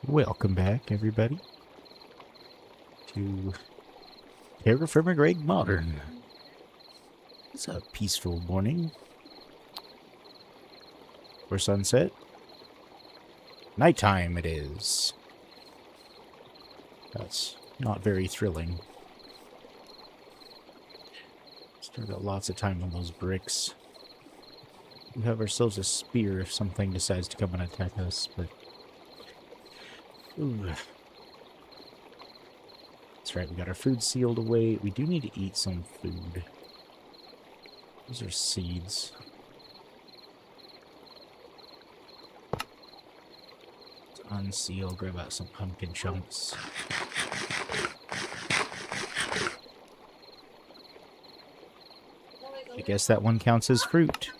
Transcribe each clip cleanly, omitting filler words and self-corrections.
Welcome back, everybody, to TerraFirmaGreg Modern. It's a peaceful morning for sunset. Nighttime it is. That's not very thrilling. Still got lots of time on those bricks. We have ourselves a spear if something decides to come and attack us, but... Ooh. That's right, we got our food sealed away. We do need to eat some food. Those are seeds. Let's unseal, grab out some pumpkin chunks. I guess that one counts as fruit.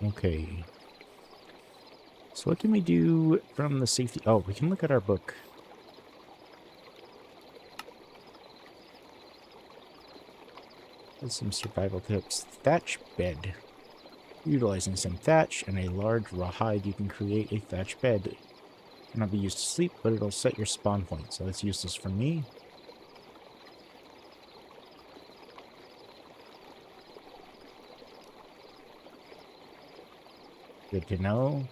Okay. So what can we do from the safety... Oh, we can look at our book. There's some survival tips. Thatch bed. Utilizing some thatch and a large rawhide, you can create a thatch bed. It cannot be used to sleep, but it'll set your spawn point, so that's useless for me. Good to know.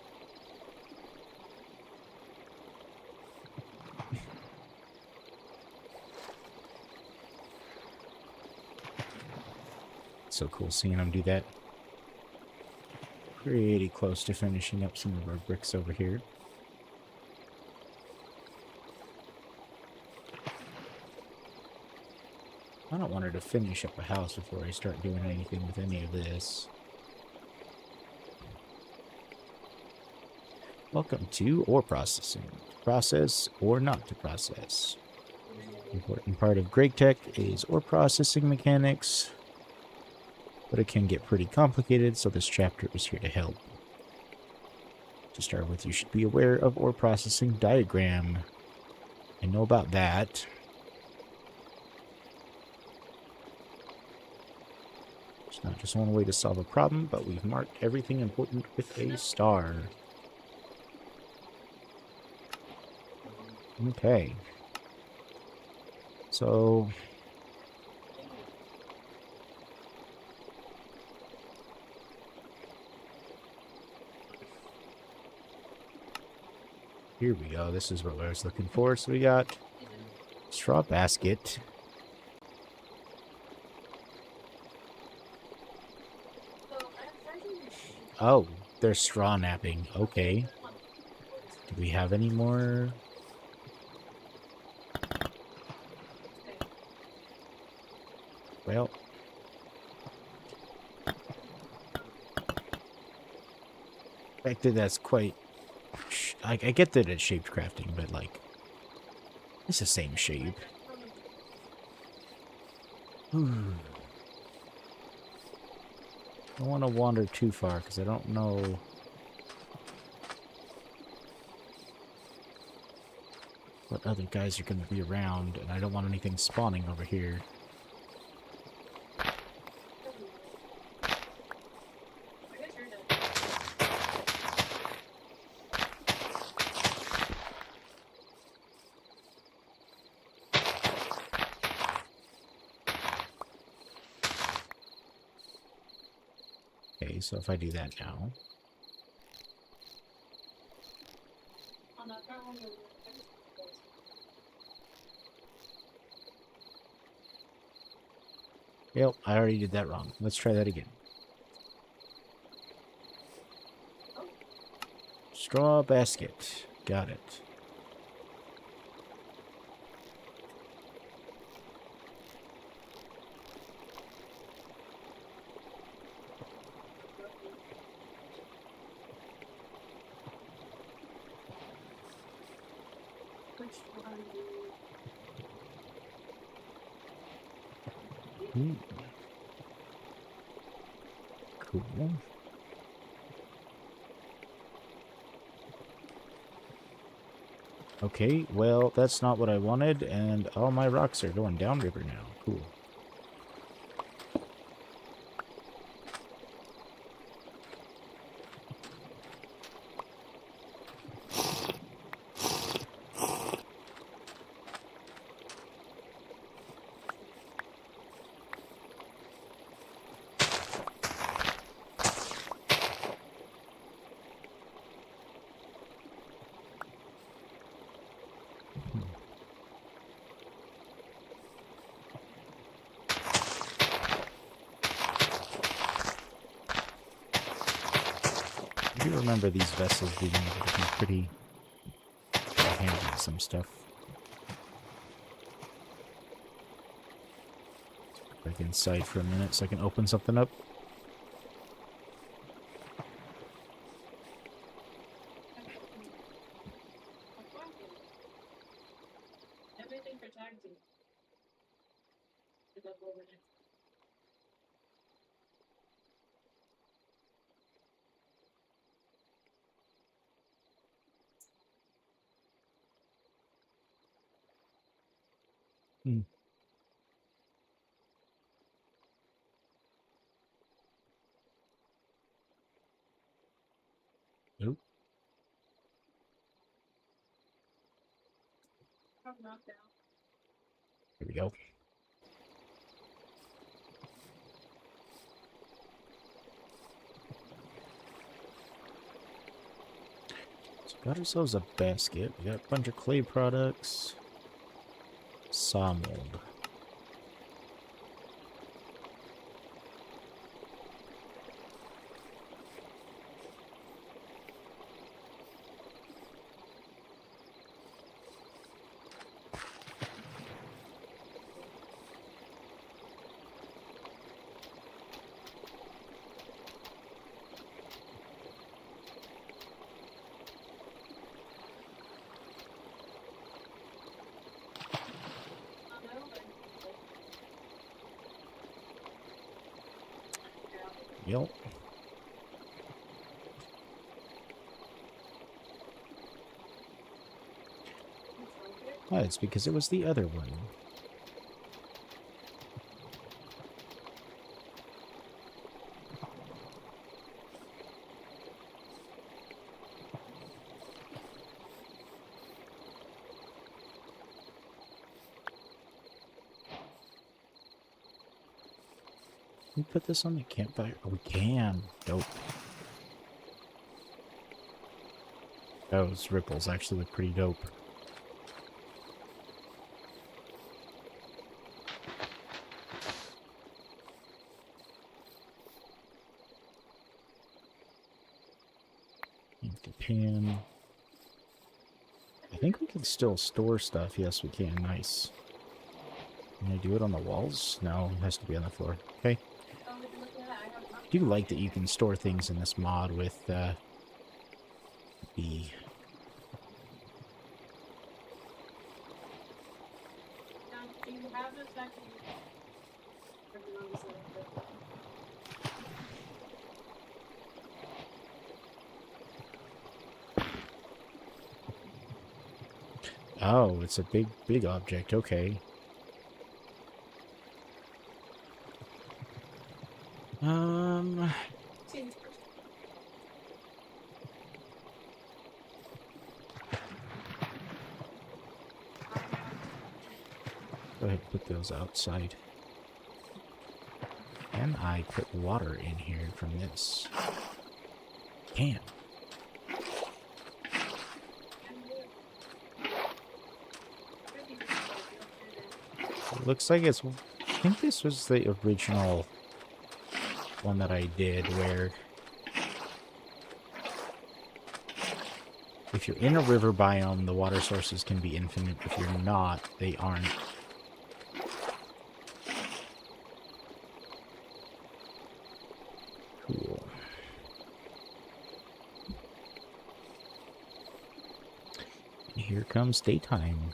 So cool seeing them do that. Pretty close to finishing up some of our bricks over here. I don't want her to finish up a house before I start doing anything with any of this. Welcome to ore processing. To process or not to process. Important part of gregtech is ore processing mechanics, but it can get pretty complicated, so this chapter is here to help. To start with, you should be aware of ore processing diagram. I know about that. It's not just one way to solve a problem, but we've marked everything important with a star. Okay. So... here we go. This is what I was looking for. So we got straw basket. Oh, they're straw napping. Okay. Do we have any more? Well. The fact that that's quite... I get that it's shaped crafting, but like... it's the same shape. I don't want to wander too far, because I don't know... what other guys are going to be around, and I don't want anything spawning over here. Okay, so if I do that now... yep, I already did that wrong. Let's try that again. Straw basket. Got it. Hmm. Cool. Okay, well, that's not what I wanted, and all my rocks are going downriver now. Cool. I do remember these vessels being able to be pretty handling some stuff. Back inside for a minute so I can open something up. Hmm. Nope. Here we go. So got ourselves a basket. We got a bunch of clay products. Saw mold. Yep. Oh, it's because it was the other one. Can we put this on the campfire? Oh, we can. Dope. Those ripples actually look pretty dope. Empty pan. I think we can still store stuff. Yes, we can. Nice. Can I do it on the walls? No, it has to be on the floor. Okay. I do like that you can store things in this mod with the... Oh, it's a big object. Okay. Go ahead and put those outside. Can I put water in here from this? Can. It looks like it's... I think this was the original one that I did, where if you're in a river biome, the water sources can be infinite. If you're not, they aren't. Cool. And here comes daytime.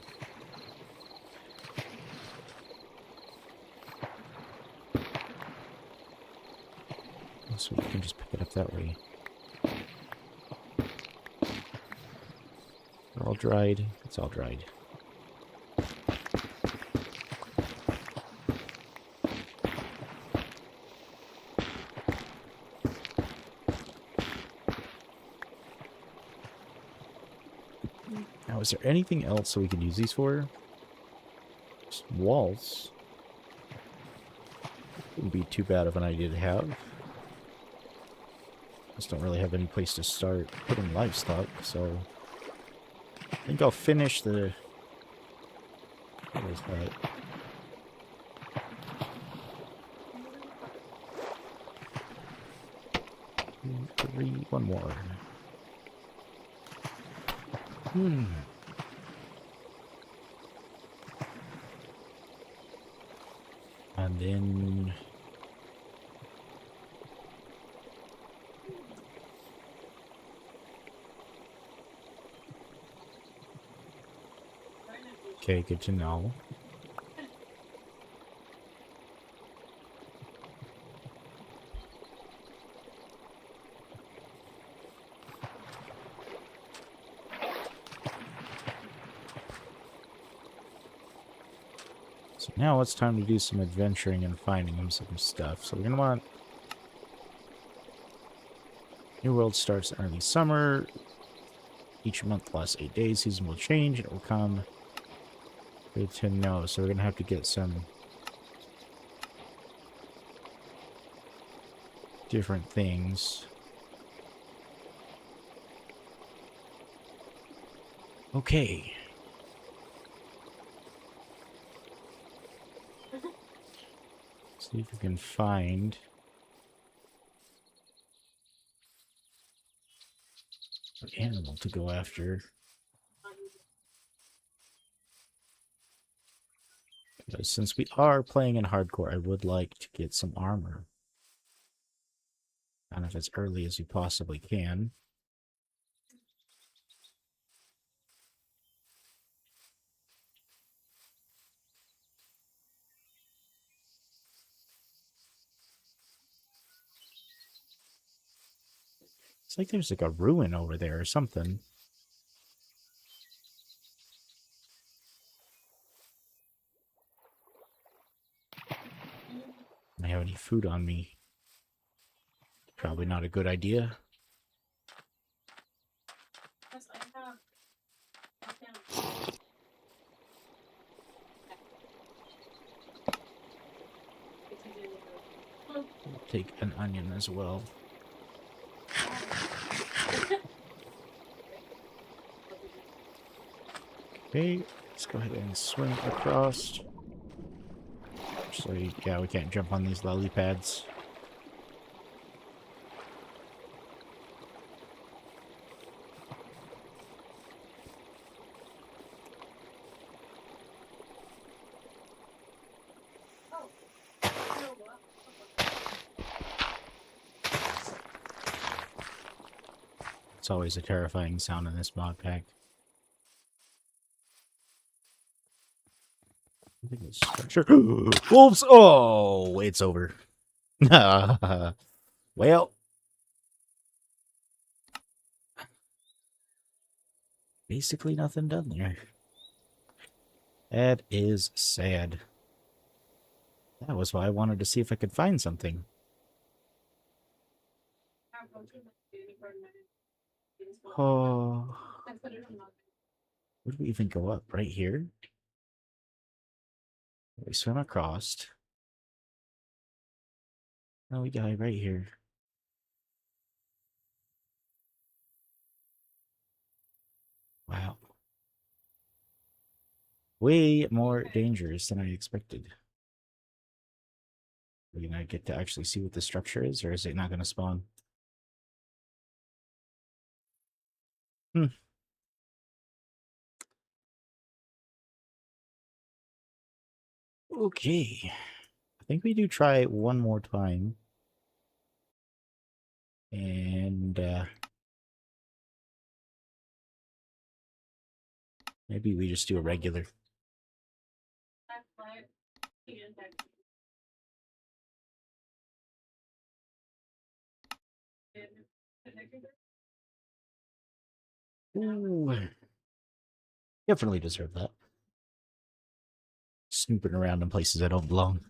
so we can just pick it up that way. They're all dried. It's all dried. Now, is there anything else that we can use these for? Just walls. Wouldn't be too bad of an idea to have. Just don't really have any place to start putting livestock, so I think I'll finish the... What is that? One more. And then... Okay, good to know. So now it's time to do some adventuring and finding some stuff. So we're going to want... New World starts in early summer. Each month lasts 8 days. Season will change and it will come. Good to know. So we're going to have to get some different things. Okay. See if we can find... an animal to go after. Because since we are playing in hardcore, I would like to get some armor. Kind of as early as we possibly can. It's like there's like a ruin over there or something. I have any food on me. Probably not a good idea. I'll take an onion as well. Okay, let's go ahead and swing across. Actually, yeah, we can't jump on these lily pads. It's always a terrifying sound in this mod pack. I think it's sure. Wolves! Oh, it's over. Well, basically nothing done there. That is sad. That was why I wanted to see if I could find something. Oh. Where do we even go up? Right here? We swim across. No, we die right here. Wow. Way more dangerous than I expected. We're gonna get to actually see what the structure is, or is it not gonna spawn? Okay. I think we do try it one more time. And maybe we just do a regular. Ooh, definitely deserve that. Snooping around in places I don't belong.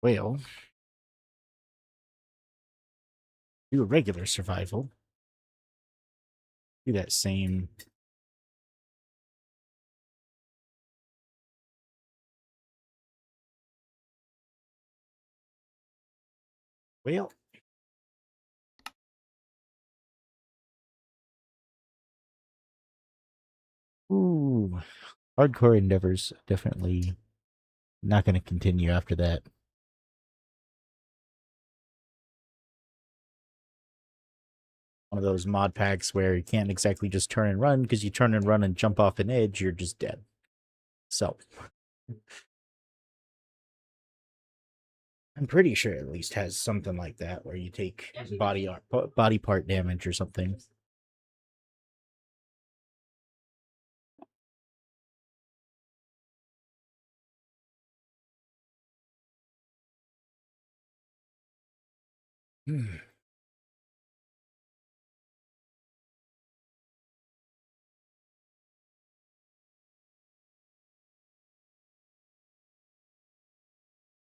Well, do a regular survival. Do that same. Well, ooh, hardcore endeavors definitely not going to continue after that. One of those mod packs where you can't exactly just turn and run, because you turn and run and jump off an edge, you're just dead. So, I'm pretty sure it at least has something like that where you take body part damage or something.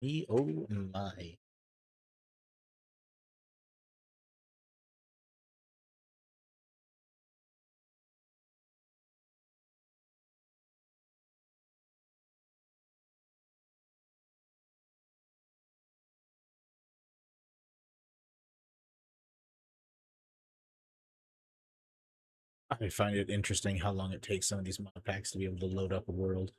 Me, oh my. I find it interesting how long it takes some of these mod packs to be able to load up a world.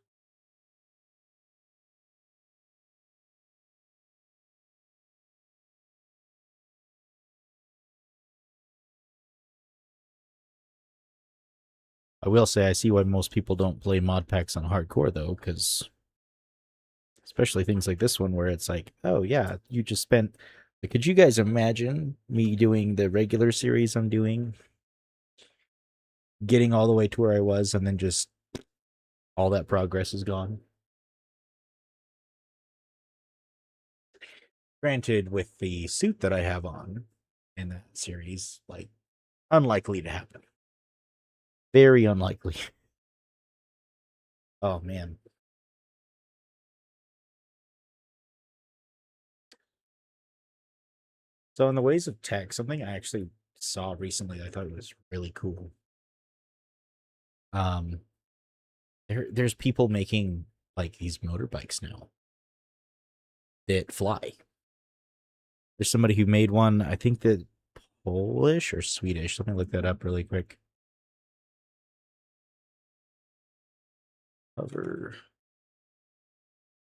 I will say I see why most people don't play mod packs on hardcore though, because especially things like this one where it's like, oh yeah, you just spent. Like, could you guys imagine me doing the regular series I'm doing, getting all the way to where I was, and then just all that progress is gone? Granted, with the suit that I have on in that series, like, unlikely to happen. Very unlikely. Oh man. So in the ways of tech, something I actually saw recently I thought was really cool. Um there's people making like these motorbikes now that fly. There's somebody who made one, I think that Polish or Swedish. Let me look that up really quick. Hover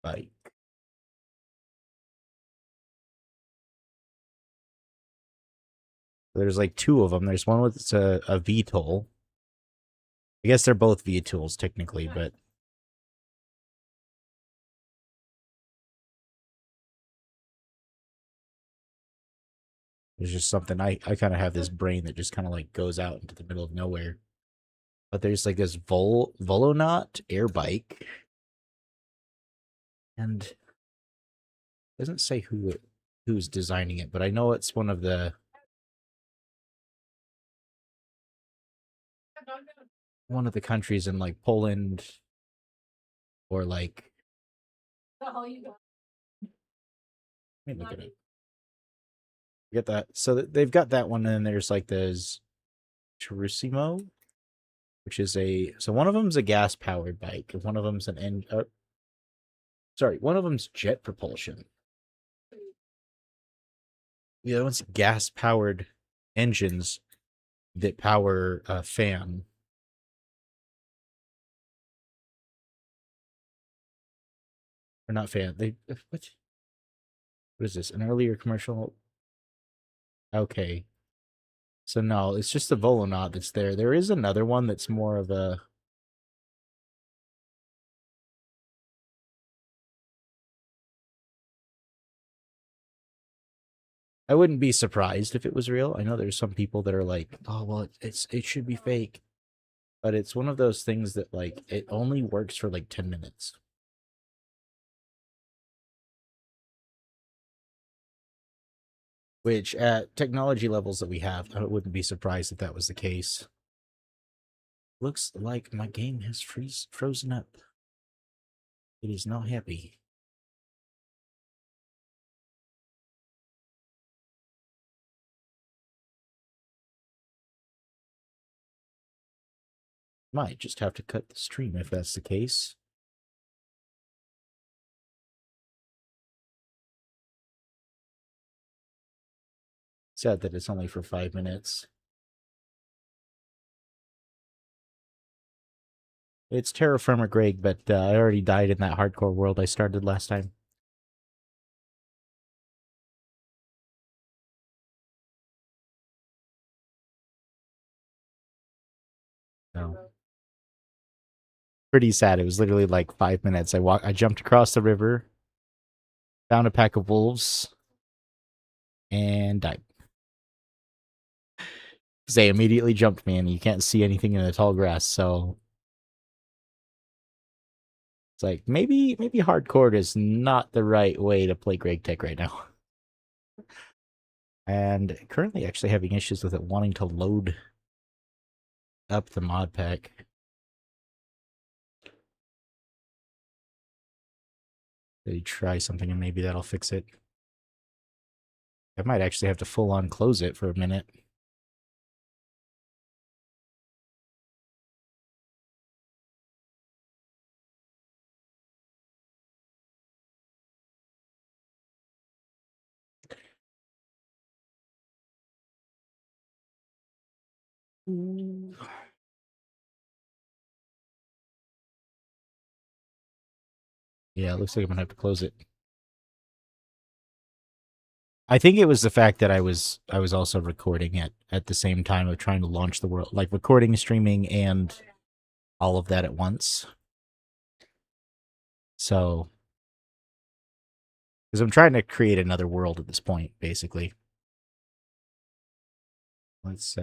bike. There's like two of them. There's one with a VTOL. I guess they're both VTOLs technically, but there's just something I kind of have this brain that just kind of like goes out into the middle of nowhere. But there's like this Volonaut air bike, and it doesn't say who's designing it, but I know it's one of the countries in like Poland or like, let me look at it. Get that. So they've got that one, and then there's like this Turissimo, which is one of them's a gas powered bike, and one of them's one of them's jet propulsion. The other one's gas powered engines that power a fan. Or not fan. They what? What is this? An earlier commercial? Okay. So no, it's just the Volonaut that's there. There is another one that's more of a... I wouldn't be surprised if it was real. I know there's some people that are like, oh, well, it should be fake. But it's one of those things that, like, it only works for, like, 10 minutes. Which, at technology levels that we have, I wouldn't be surprised if that was the case. Looks like my game has frozen up. It is not happy. Might just have to cut the stream if that's the case. Sad that it's only for 5 minutes. It's TerraFirmaGreg, but I already died in that hardcore world I started last time. So pretty sad. It was literally like 5 minutes. I jumped across the river, found a pack of wolves, and died. Because they immediately jumped me, and you can't see anything in the tall grass, so it's like maybe hardcore is not the right way to play gregtech right now. And currently actually having issues with it wanting to load up the mod pack. They try something and maybe that'll fix it. I might actually have to full on close it for a minute. Yeah, it looks like I'm gonna have to close it. I think it was the fact that I was also recording it at the same time of trying to launch the world, like recording, streaming, and all of that at once. So, because I'm trying to create another world at this point, basically. Let's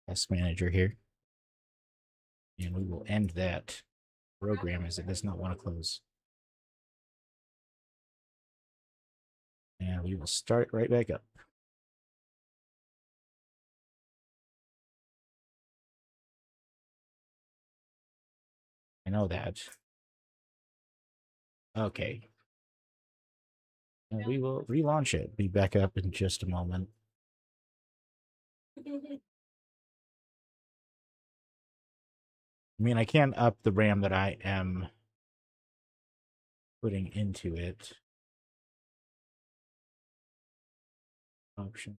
test manager here, and we will end that program as it does not want to close. And we will start right back up. I know that. Okay. And we will relaunch it. Be back up in just a moment. I mean, I can up the RAM that I am putting into it. Option.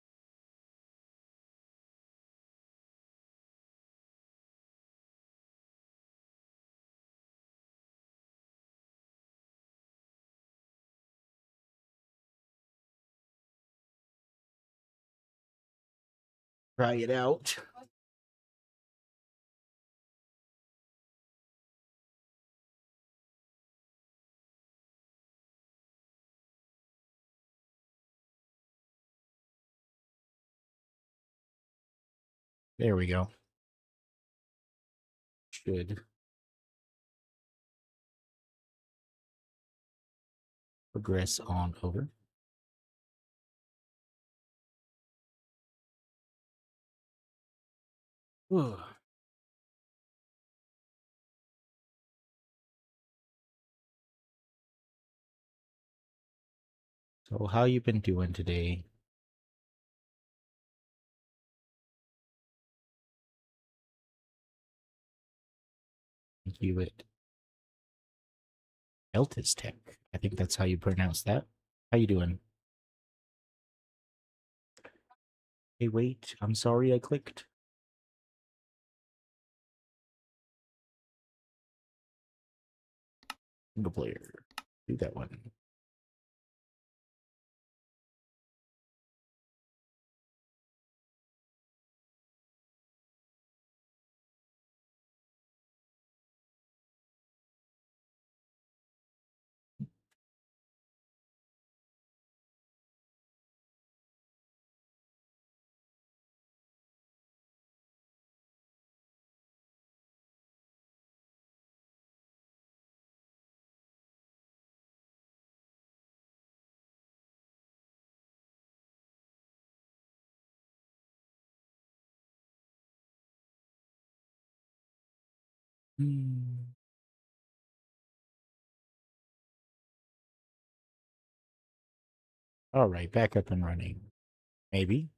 Try it out. There we go. Should progress on over. So how you been doing today? Thank you at Eltis Tech. I think that's how you pronounce that. How you doing? Hey, wait. I'm sorry I clicked. Single player. Do that one. Hmm. All right, back up and running. Maybe.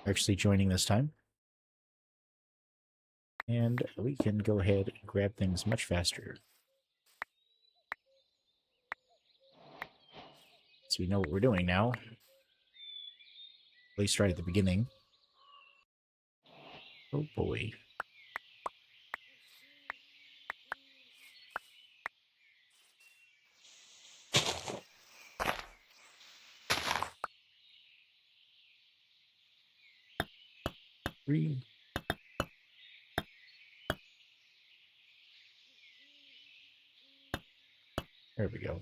Actually joining this time. And we can go ahead and grab things much faster. So we know what we're doing now. At least right at the beginning. Oh boy. Three. There we go.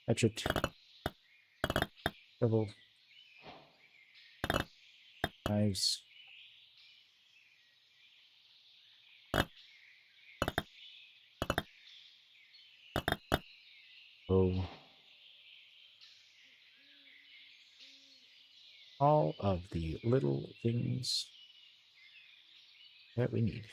Hatchet. Double. Knives. Oh. All of the little things that we need.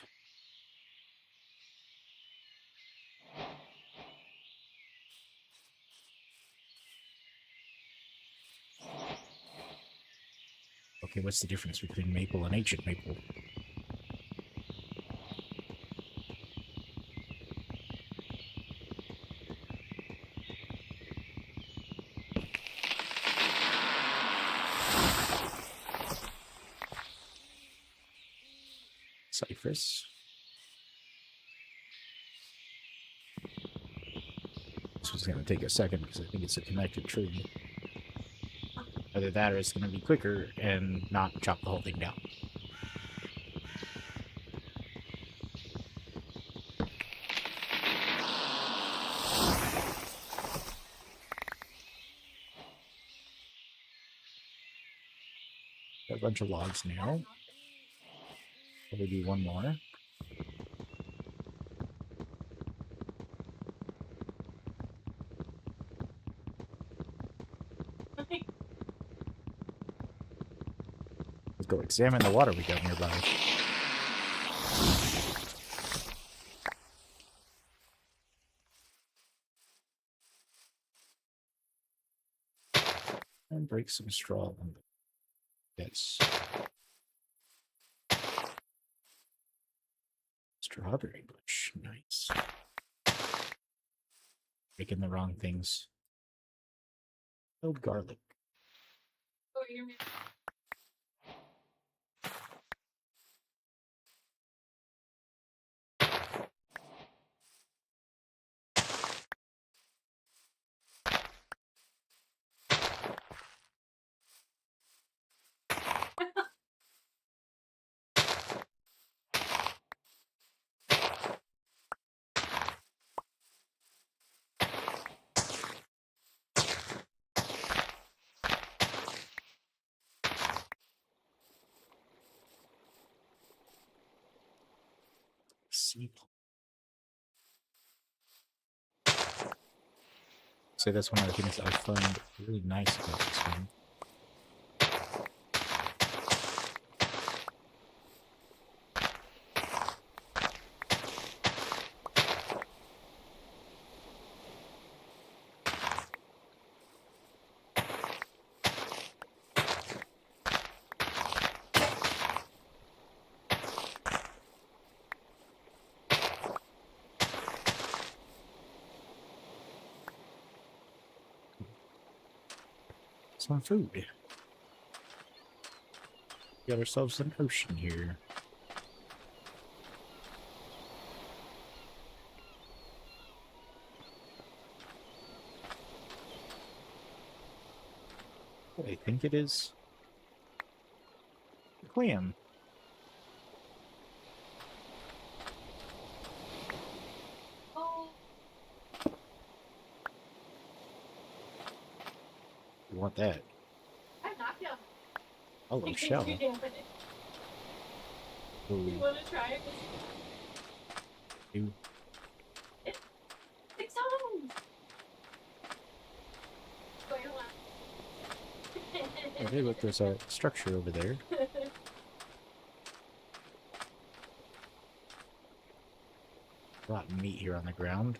Okay, what's the difference between maple and ancient maple? Cypress. This was going to take a second because I think it's a connected tree. Either that or it's going to be quicker and not chop the whole thing down. Got a bunch of logs now. Probably do one more. Let's go examine the water we got nearby. And break some straw on the bits. Strawberry bush. Nice. Making the wrong things. Killed garlic. Sea. So that's one of the things I find really nice about this one. Some food. Got ourselves an ocean here. What I think it is. A clam. You want that? Hello, shell. You want to try it? You. It's $6. Okay, look, there's a structure over there. rotten meat here on the ground.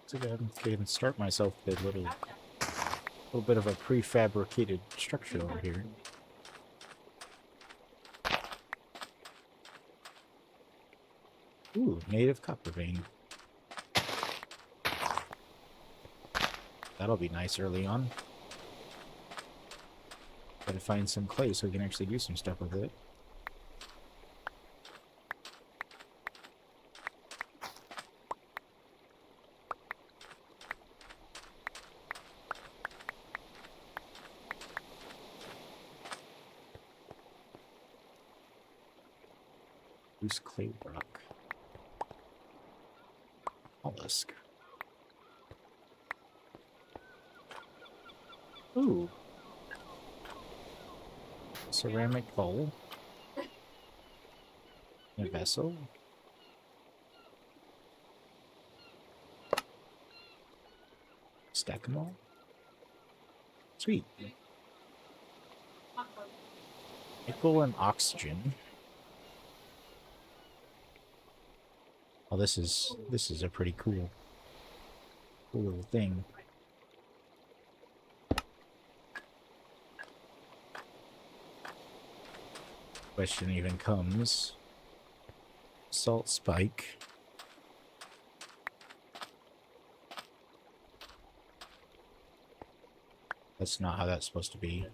So I can start myself with a little bit of a prefabricated structure over here. Ooh, native copper vein. That'll be nice early on. Gotta find some clay so we can actually do some stuff with it. Loose clay rock. Mollusk. Ooh. Ceramic bowl. A vessel. Stack them all. Sweet. Nickel and oxygen. Oh, this is a pretty cool little thing. Question even comes. Salt spike. That's not how that's supposed to be.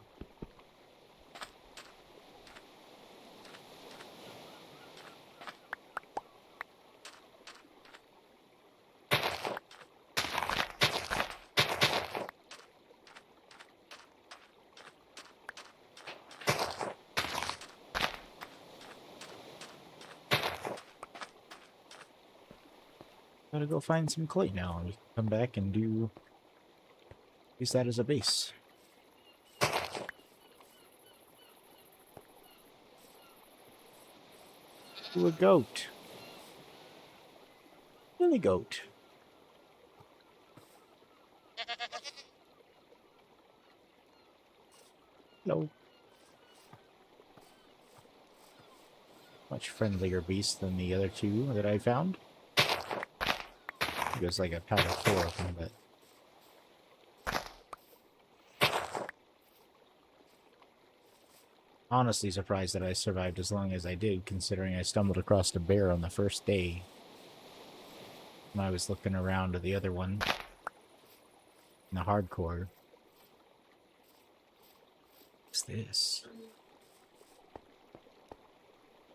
Gotta go find some clay now, and we can come back and use that as a base. Ooh, a goat. Billy goat. Hello. Much friendlier beast than the other two that I found. He was like a power 4 of them, but honestly surprised that I survived as long as I did, considering I stumbled across a bear on the first day when I was looking around to the other one in the hardcore. What's this?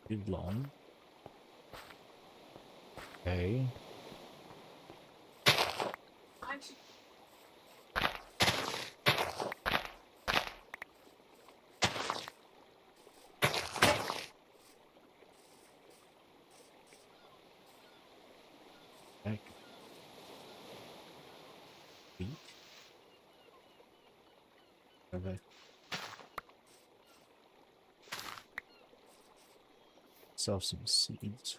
Too long. Okay. Back. Feet. Okay. Sell some seeds.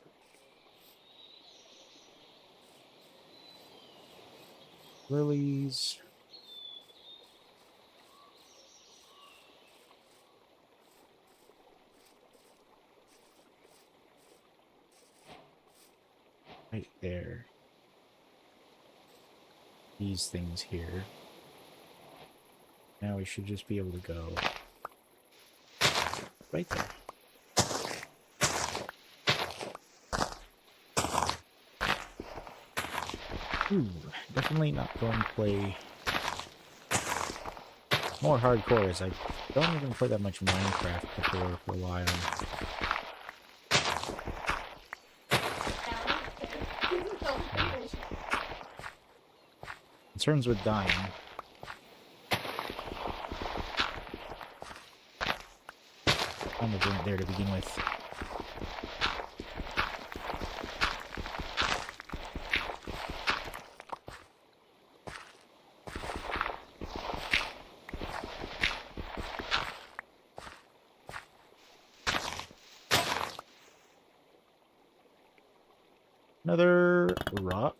Lilies. Right there. These things here. Now we should just be able to go right there. Ooh, definitely not going to play more hardcore, as I don't even play that much Minecraft before for a while. Concerns with dying. Kind of weren't there to begin with. Another rock.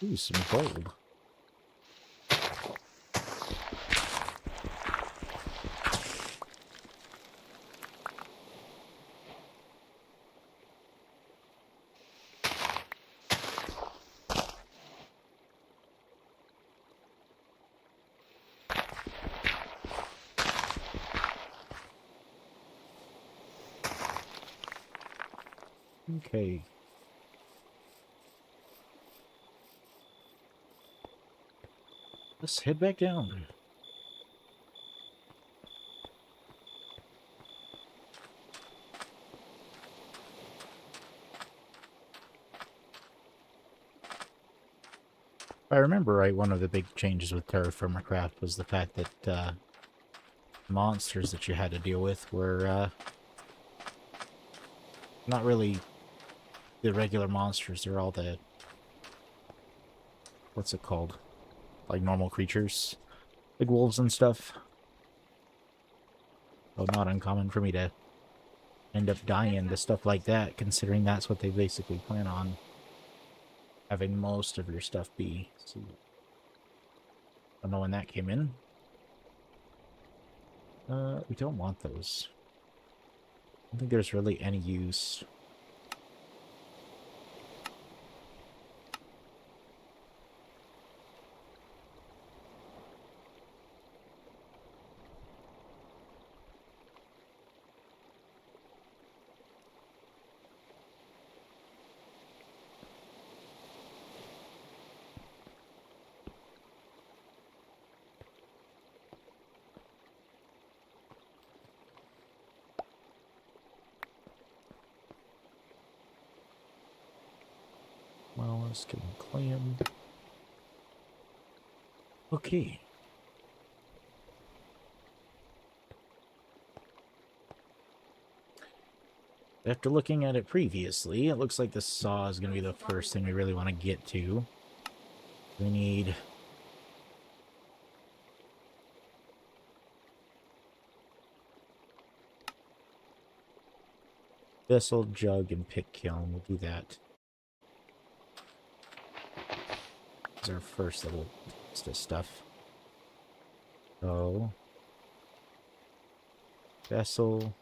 Ooh, some gold. Okay. Let's head back down. If I remember right, one of the big changes with TerraFirmaCraft was the fact that monsters that you had to deal with were not really the regular monsters. They're all the... what's it called? Like normal creatures. Like wolves and stuff. Oh, not uncommon for me to end up dying to stuff like that, considering that's what they basically plan on having most of your stuff be. So, I don't know when that came in. We don't want those. I don't think there's really any use. Well, let's get them claimed. Okay. After looking at it previously, it looks like the saw is going to be the first thing we really want to get to. We need... vessel, jug, and pick kiln. We'll do that. This is our first little taste of stuff. So... vessel...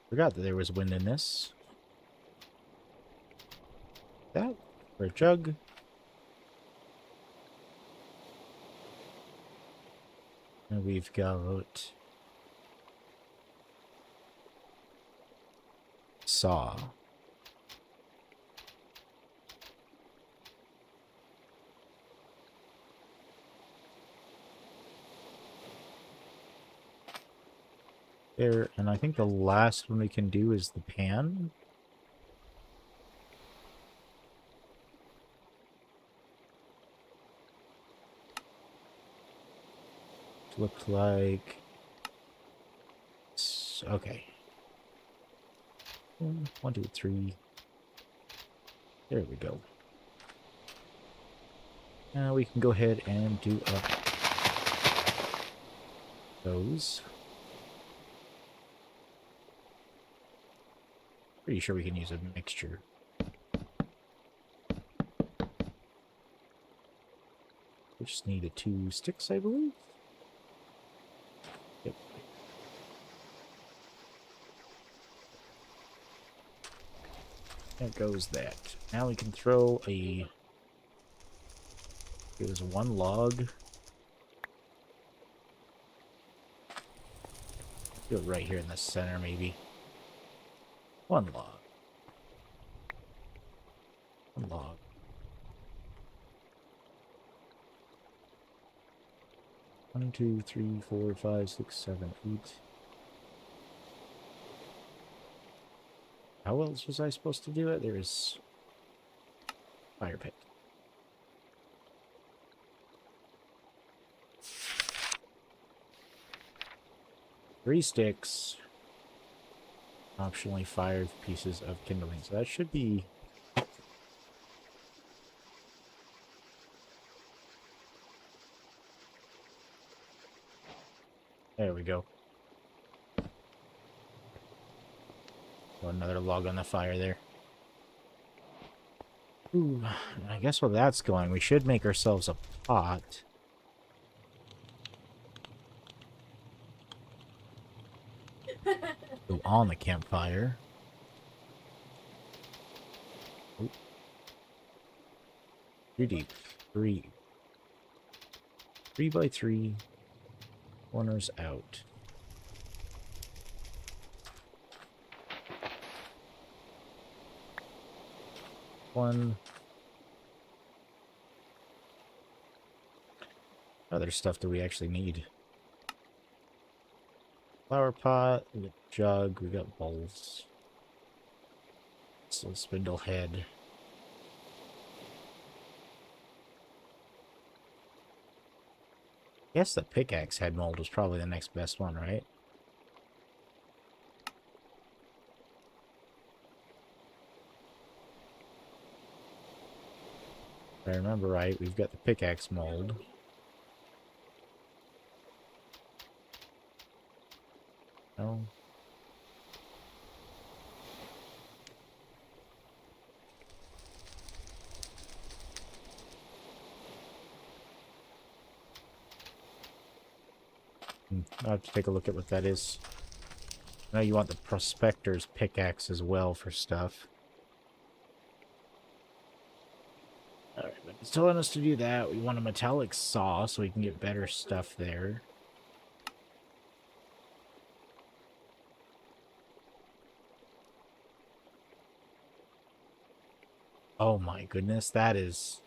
forgot that there was wind in this. That for a jug. And we've got saw. There, and I think the last one we can do is the pan. Looked like... okay. 1, 2, 3. There we go. Now we can go ahead and do up those. Pretty sure we can use a mixture. We just need 2 sticks, I believe. Yep. There goes that. Now we can throw a... there's 1 log. Do it right here in the center, maybe. 1 log. log. One, two, three, 4, 5, 6, 7, 8. How else was I supposed to do it? There's fire pit. Three sticks. Optionally 5 pieces of kindling. So that should be... There we go. Throw another log on the fire there. Ooh, I guess while that's going, we should make ourselves a pot. Go on the campfire. Ooh. 3 deep. 3. 3 by 3. Corners out. One. Other stuff that we actually need. Flower pot, we got jug, we got bowls. So spindle head. I guess the pickaxe head mold was probably the next best one, right? If I remember right, we've got the pickaxe mold. No. I'll have to take a look at what that is. Now you want the prospector's pickaxe as well for stuff. Alright, but it's telling us to do that. We want a metallic saw so we can get better stuff there. Oh my goodness, that is...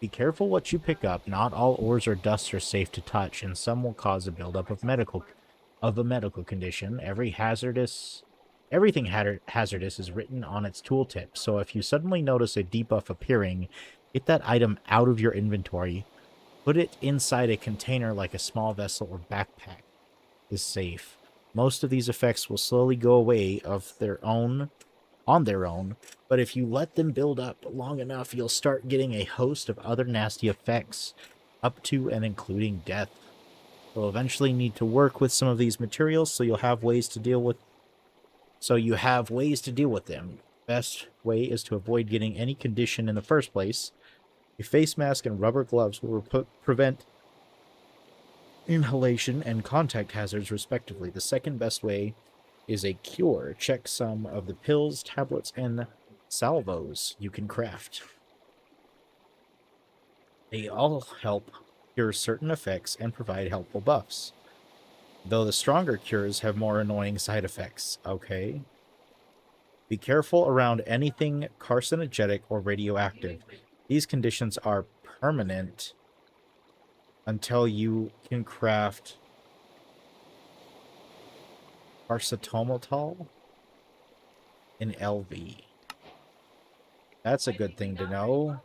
Be careful what you pick up. Not all ores or dusts are safe to touch, and some will cause a buildup of a medical condition. Everything hazardous is written on its tooltip, so if you suddenly notice a debuff appearing, get that item out of your inventory. Put it inside a container like a small vessel or backpack is safe. Most of these effects will slowly go away on their own, but if you let them build up long enough, you'll start getting a host of other nasty effects, up to and including death. You'll eventually need to work with some of these materials, so you have ways to deal with them. Best way is to avoid getting any condition in the first place. A face mask and rubber gloves will prevent inhalation and contact hazards, respectively. The second best way is a cure. Check some of the pills, tablets, and salvos you can craft. They all help cure certain effects and provide helpful buffs, though the stronger cures have more annoying side effects. Okay. Be careful around anything carcinogenic or radioactive. These conditions are permanent until you can craft Arcetomaltol in LV. That's a good thing to know.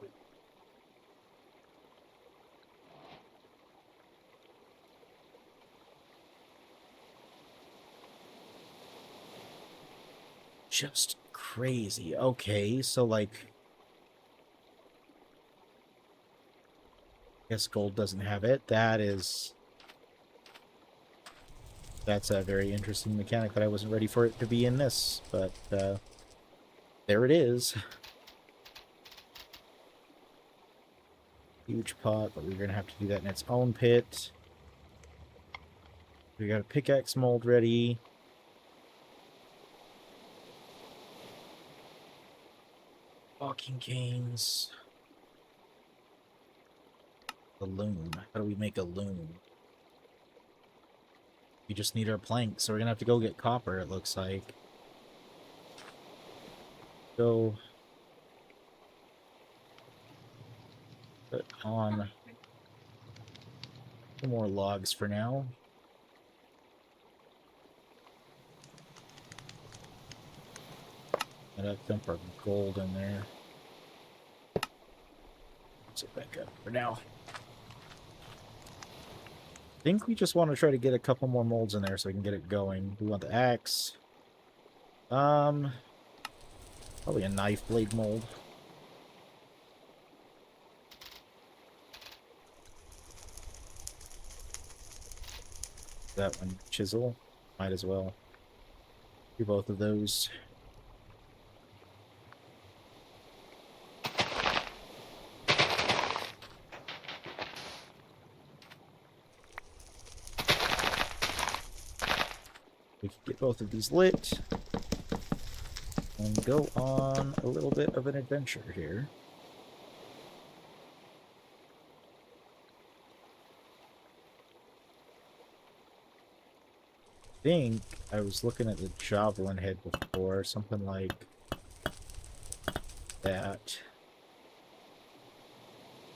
Just crazy. Okay, so like... I guess gold doesn't have it. That's a very interesting mechanic that I wasn't ready for it to be in this, but there it is. Huge pot, but we're gonna have to do that in its own pit. We got a pickaxe mold ready. Walking canes. The loom. How do we make a loom? We just need our planks, so we're gonna have to go get copper, it looks like. Go. Put on some more logs for now. And I'll dump our gold in there. Let's it back up for now. I think we just want to try to get a couple more molds in there so we can get it going. We want the axe. Probably a knife blade mold. That one, chisel. Might as well do both of those. We can get both of these lit and go on a little bit of an adventure here. I think I was looking at the javelin head before, something like that.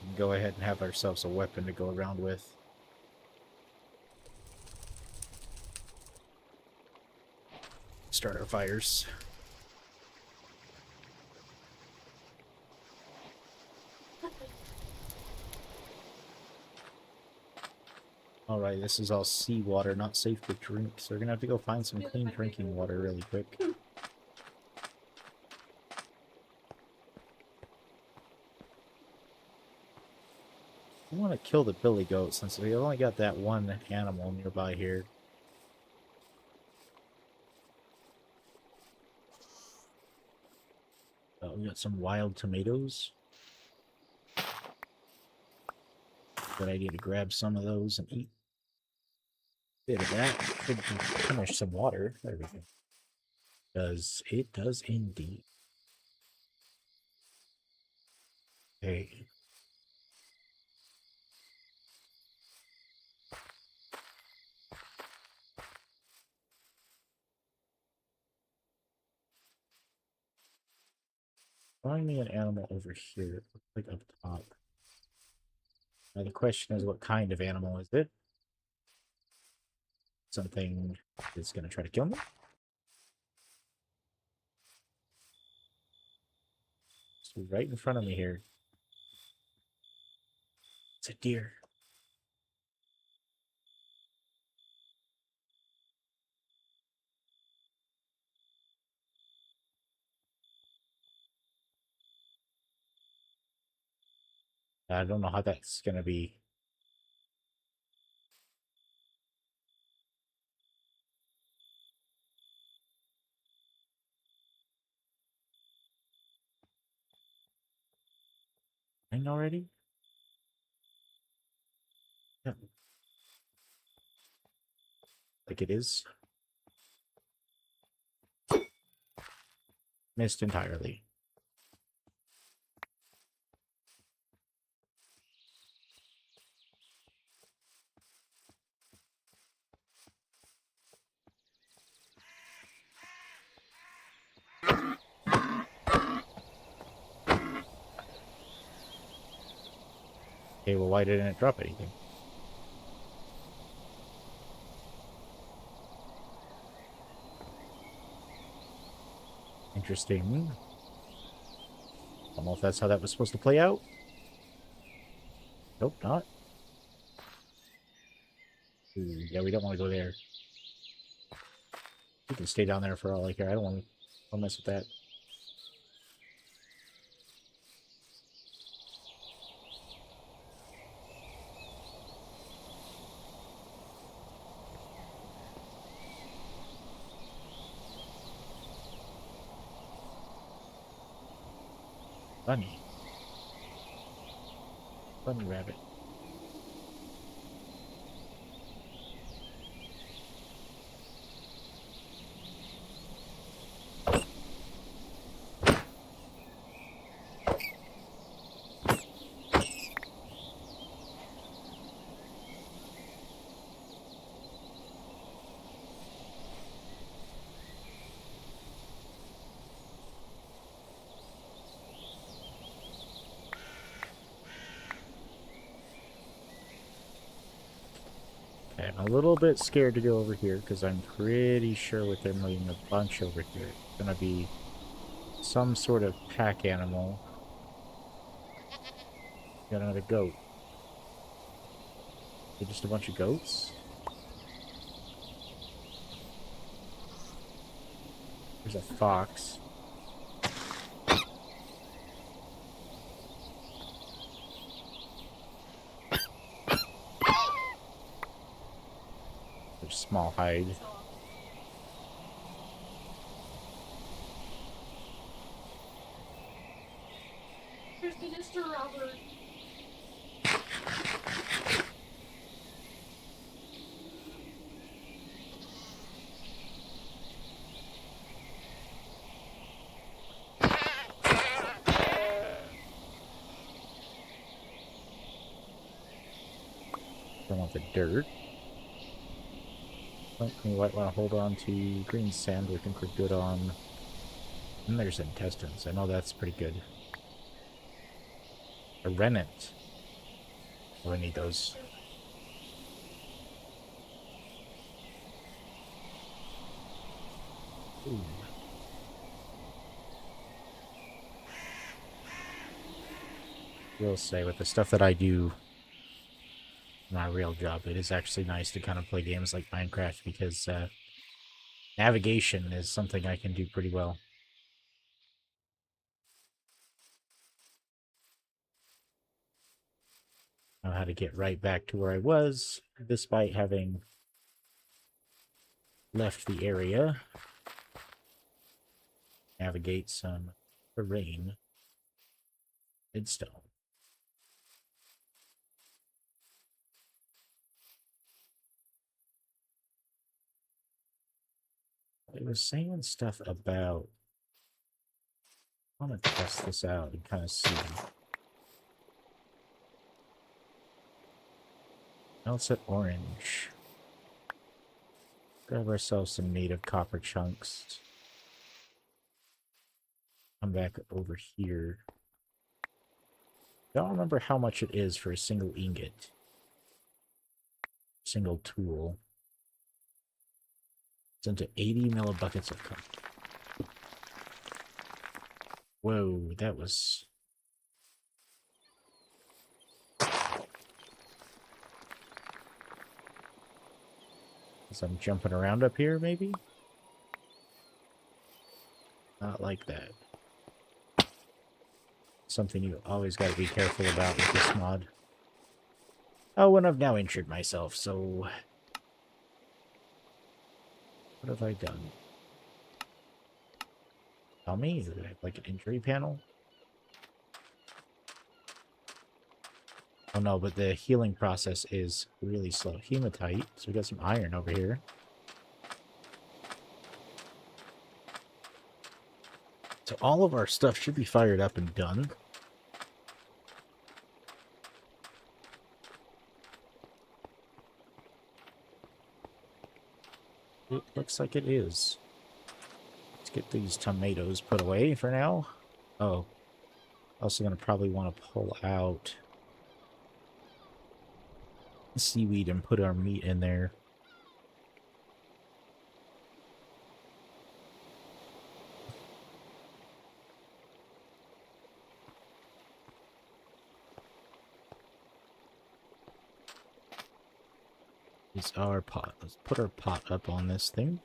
And go ahead and have ourselves a weapon to go around with. Start our fires. Alright, this is all seawater, not safe to drink, so we're gonna have to go find some clean drinking water really quick. I want to kill the billy goat since we only got that one animal nearby here. We got some wild tomatoes. Good idea to grab some of those and eat a bit of that. Should finish some water. There we go. It does indeed. Okay. Find me an animal over here. Like up top. Now the question is, what kind of animal is it? Something that's gonna try to kill me? It's right in front of me here. It's a deer. I don't know how that's gonna be. Thing already? Yeah. Like it is. Missed entirely. Okay, well, why didn't it drop anything? Interesting. I don't know if that's how that was supposed to play out. Nope, not. Ooh, yeah, we don't want to go there. We can stay down there for all I care. I don't want to mess with that. Bunny. Bunny rabbit. I'm a little bit scared to go over here because I'm pretty sure with there being a bunch over here, it's gonna be some sort of pack animal. Got another goat. They're just a bunch of goats? There's a fox. There's small hide. There's Mr. Robert. Don't want the dirt. Oh, we might want to hold on to green sand. We think we're good on. And there's intestines. I know that's pretty good. A rennet. Oh, I need those. Ooh. Will say, with the stuff that I do, my real job, it is actually nice to kind of play games like Minecraft because navigation is something I can do pretty well. Know how to get right back to where I was, despite having left the area. Navigate some terrain. Midstone. It was saying stuff about. I want to test this out and kind of see. Now it's at orange. Grab ourselves some native copper chunks. Come back over here. Don't remember how much it is for a single ingot. Single tool. It's into 80 millibuckets of copper. Whoa, that was... As I'm jumping around up here, maybe? Not like that. Something you always got to be careful about with this mod. Oh, and I've now injured myself, so... What have I done? Tell me, is it like an injury panel? Oh no, but the healing process is really slow. Hematite, so we got some iron over here. So all of our stuff should be fired up and done. It looks like it is. Let's get these tomatoes put away for now. Oh, also gonna probably want to pull out seaweed and put our meat in there. Is our pot. Let's put our pot up on this thing.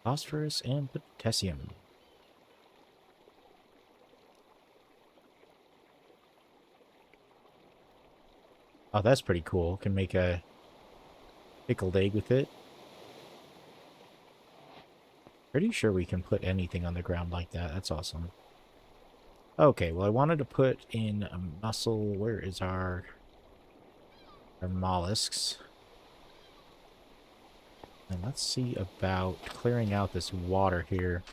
Phosphorus and potassium. Oh, that's pretty cool. Can make a pickled egg with it. Pretty sure we can put anything on the ground like that. That's awesome. Okay, well, I wanted to put in a mussel. Where is our mollusks? And let's see about clearing out this water here.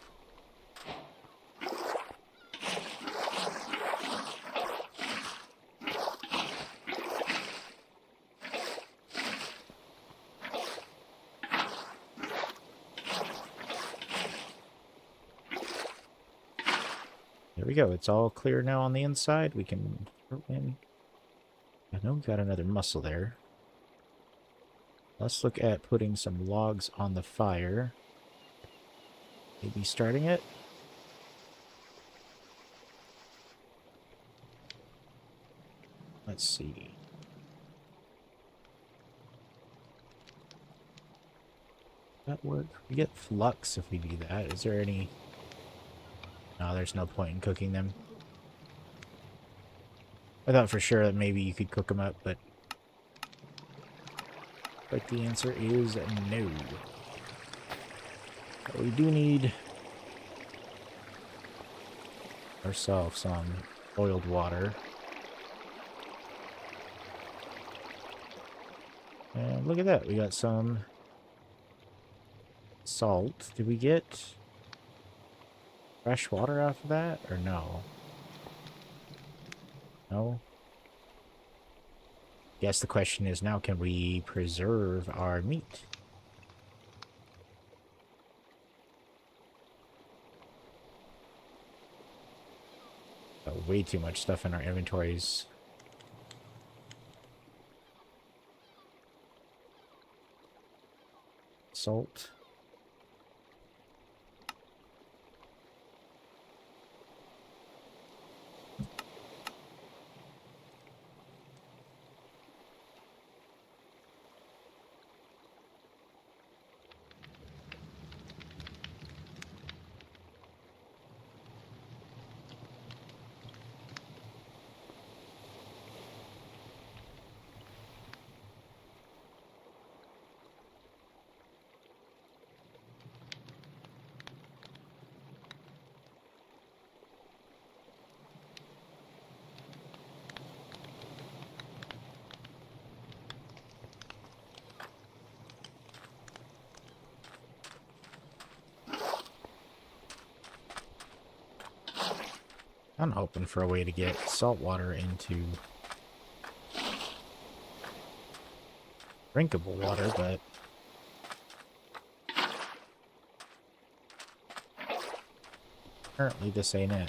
There we go. It's all clear now on the inside. We can throw in. I know we got another mussel there. Let's look at putting some logs on the fire. Maybe starting it. Let's see. That work? We get flux if we do that. Is there any... No, there's no point in cooking them. I thought for sure that maybe you could cook them up, but the answer is no. But we do need ourselves some boiled water. And look at that, we got some salt. Did we get fresh water off of that, or no? No? Guess the question is now, can we preserve our meat? Got way too much stuff in our inventories. Salt. I'm hoping for a way to get salt water into drinkable water, but apparently this ain't it.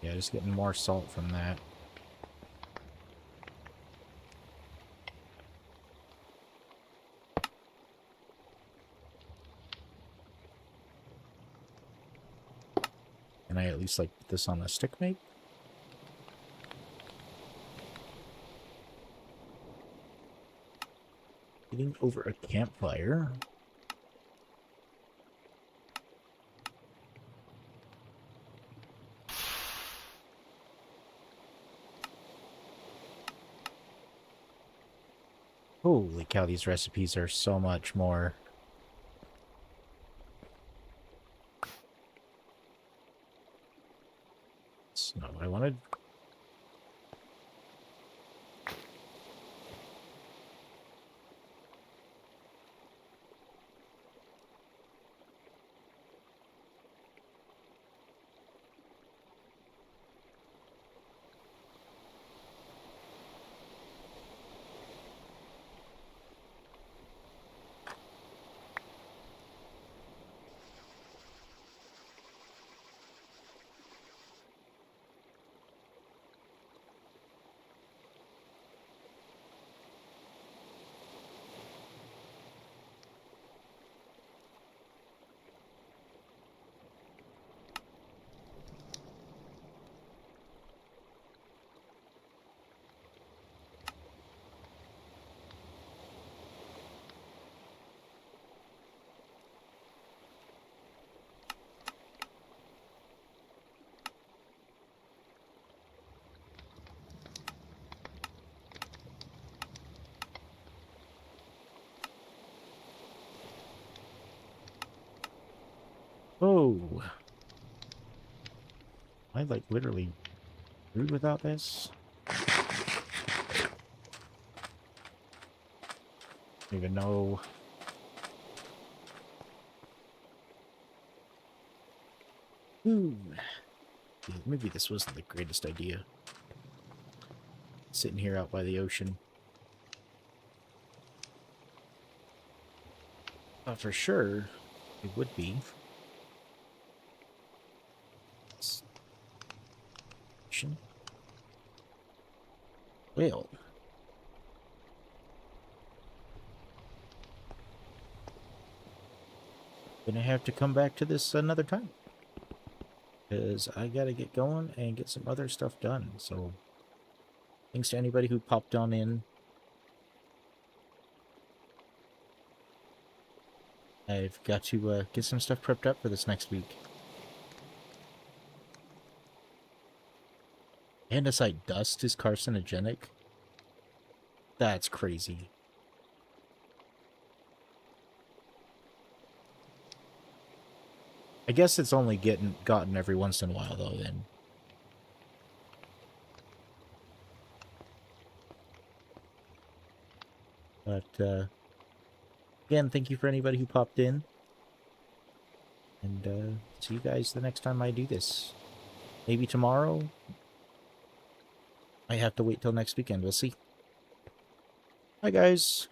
Yeah, just getting more salt from that. Can I at least like put this on a stick, mate? Eating over a campfire. Holy cow, these recipes are so much more. That's not what I wanted. Oh. I like literally rude without this. Don't even know. Yeah, maybe this wasn't the greatest idea. Sitting here out by the ocean. For sure, it would be. Ocean. Well. Gonna have to come back to this another time. Because I gotta get going and get some other stuff done. So, thanks to anybody who popped on in. I've got to get some stuff prepped up for this next week. Andesite dust is carcinogenic? That's crazy. I guess it's only gotten every once in a while, though, then. But, again, thank you for anybody who popped in. And, see you guys the next time I do this. Maybe tomorrow? I have to wait till next weekend. We'll see. Bye, guys.